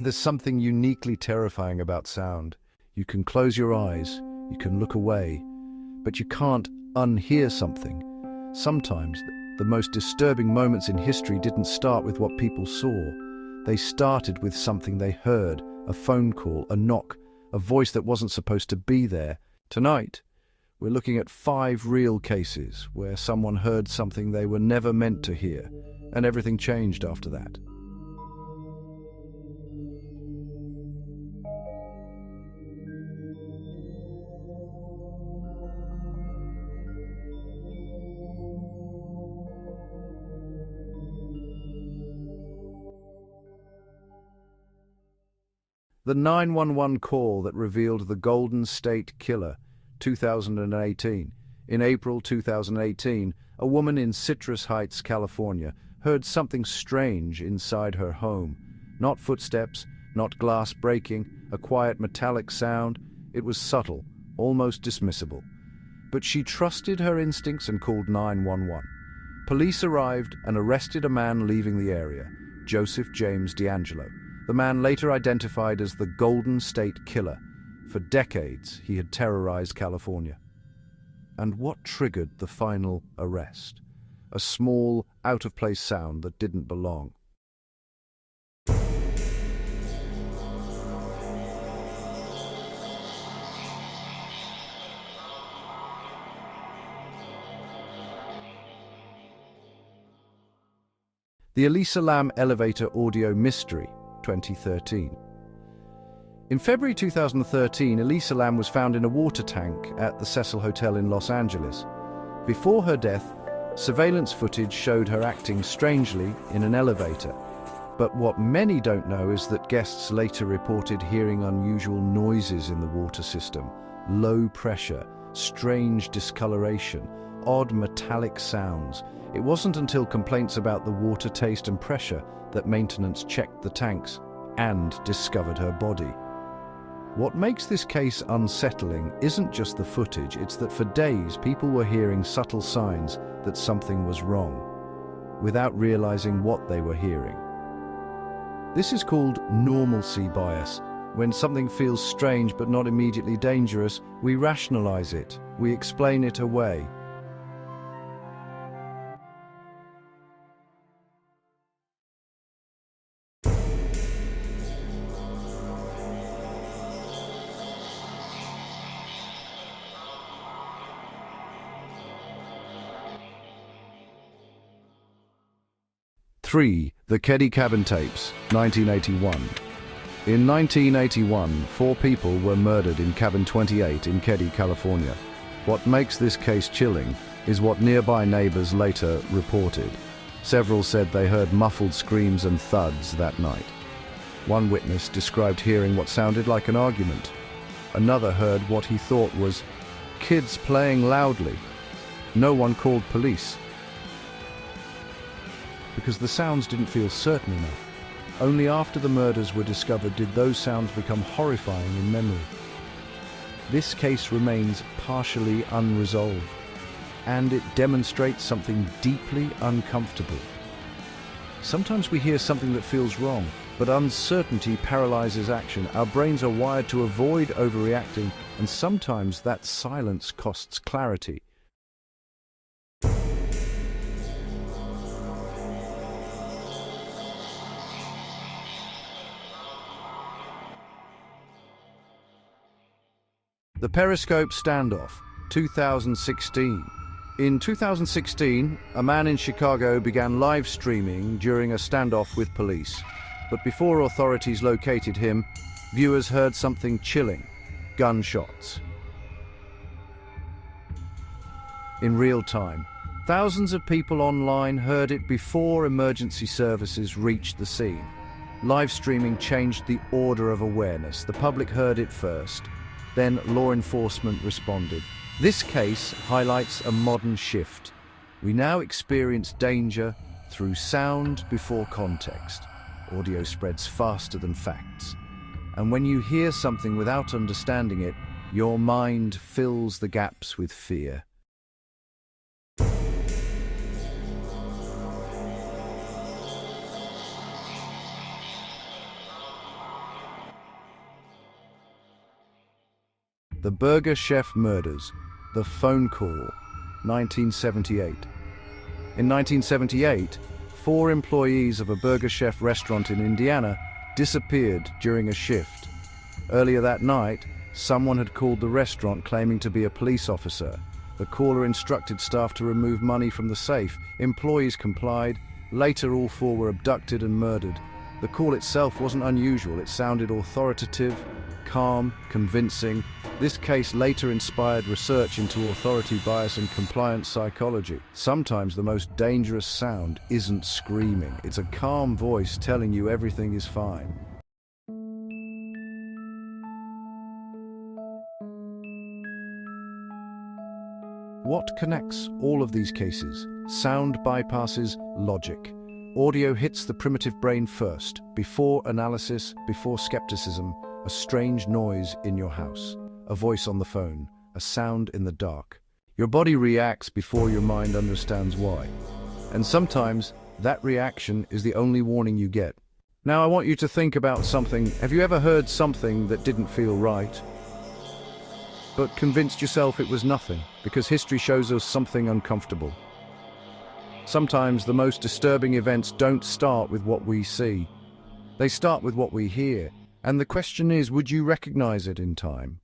There's something uniquely terrifying about sound. You can close your eyes, you can look away, but you can't unhear something. Sometimes the most disturbing moments in history didn't start with what people saw. They started with something they heard, a phone call, a knock, a voice that wasn't supposed to be there. Tonight, we're looking at 5 real cases where someone heard something they were never meant to hear, and everything changed after that. The 911 call that revealed the Golden State Killer, 2018. In April 2018, a woman in Citrus Heights, California, heard something strange inside her home. Not footsteps, not glass breaking, a quiet metallic sound. It was subtle, almost dismissible. But she trusted her instincts and called 911. Police arrived and arrested a man leaving the area, Joseph James D'Angelo. The man later identified as the Golden State Killer. For decades, he had terrorized California. And what triggered the final arrest? A small, out-of-place sound that didn't belong. The Elisa Lam Elevator Audio Mystery, 2013. In February 2013, Elisa Lam was found in a water tank at the Cecil Hotel in Los Angeles. Before her death, surveillance footage showed her acting strangely in an elevator. But what many don't know is that guests later reported hearing unusual noises in the water system, low pressure, strange discoloration, odd metallic sounds. It wasn't until complaints about the water taste and pressure that maintenance checked the tanks and discovered her body. What makes this case unsettling isn't just the footage, it's that for days people were hearing subtle signs that something was wrong, without realizing what they were hearing. This is called normalcy bias. When something feels strange but not immediately dangerous, we rationalize it, we explain it away. Three, the Keddie Cabin tapes, 1981. In 1981, 4 people were murdered in Cabin 28 in Keddie, California. What makes this case chilling is what nearby neighbors later reported. Several said they heard muffled screams and thuds that night. One witness described hearing what sounded like an argument. Another heard what he thought was kids playing loudly. No one called police, because the sounds didn't feel certain enough. Only after the murders were discovered did those sounds become horrifying in memory. This case remains partially unresolved, and it demonstrates something deeply uncomfortable. Sometimes we hear something that feels wrong, but uncertainty paralyzes action. Our brains are wired to avoid overreacting, and sometimes that silence costs clarity. The Periscope Standoff, 2016. In 2016, a man in Chicago began live streaming during a standoff with police. But before authorities located him, viewers heard something chilling: gunshots. In real time, thousands of people online heard it before emergency services reached the scene. Live streaming changed the order of awareness. The public heard it first. Then law enforcement responded. This case highlights a modern shift. We now experience danger through sound before context. Audio spreads faster than facts. And when you hear something without understanding it, your mind fills the gaps with fear. The Burger Chef Murders, The Phone Call, 1978. In 1978, 4 employees of a Burger Chef restaurant in Indiana disappeared during a shift. Earlier that night, someone had called the restaurant claiming to be a police officer. The caller instructed staff to remove money from the safe. Employees complied. Later, all 4 were abducted and murdered. The call itself wasn't unusual. It sounded authoritative, calm, convincing. This case later inspired research into authority bias and compliance psychology. Sometimes the most dangerous sound isn't screaming. It's a calm voice telling you everything is fine. What connects all of these cases? Sound bypasses logic. Audio hits the primitive brain first, before analysis, before skepticism. A strange noise in your house, a voice on the phone, a sound in the dark. Your body reacts before your mind understands why. And sometimes that reaction is the only warning you get. Now I want you to think about something. Have you ever heard something that didn't feel right, but convinced yourself it was nothing, because history shows us something uncomfortable? Sometimes the most disturbing events don't start with what we see. They start with what we hear. And the question is, would you recognize it in time?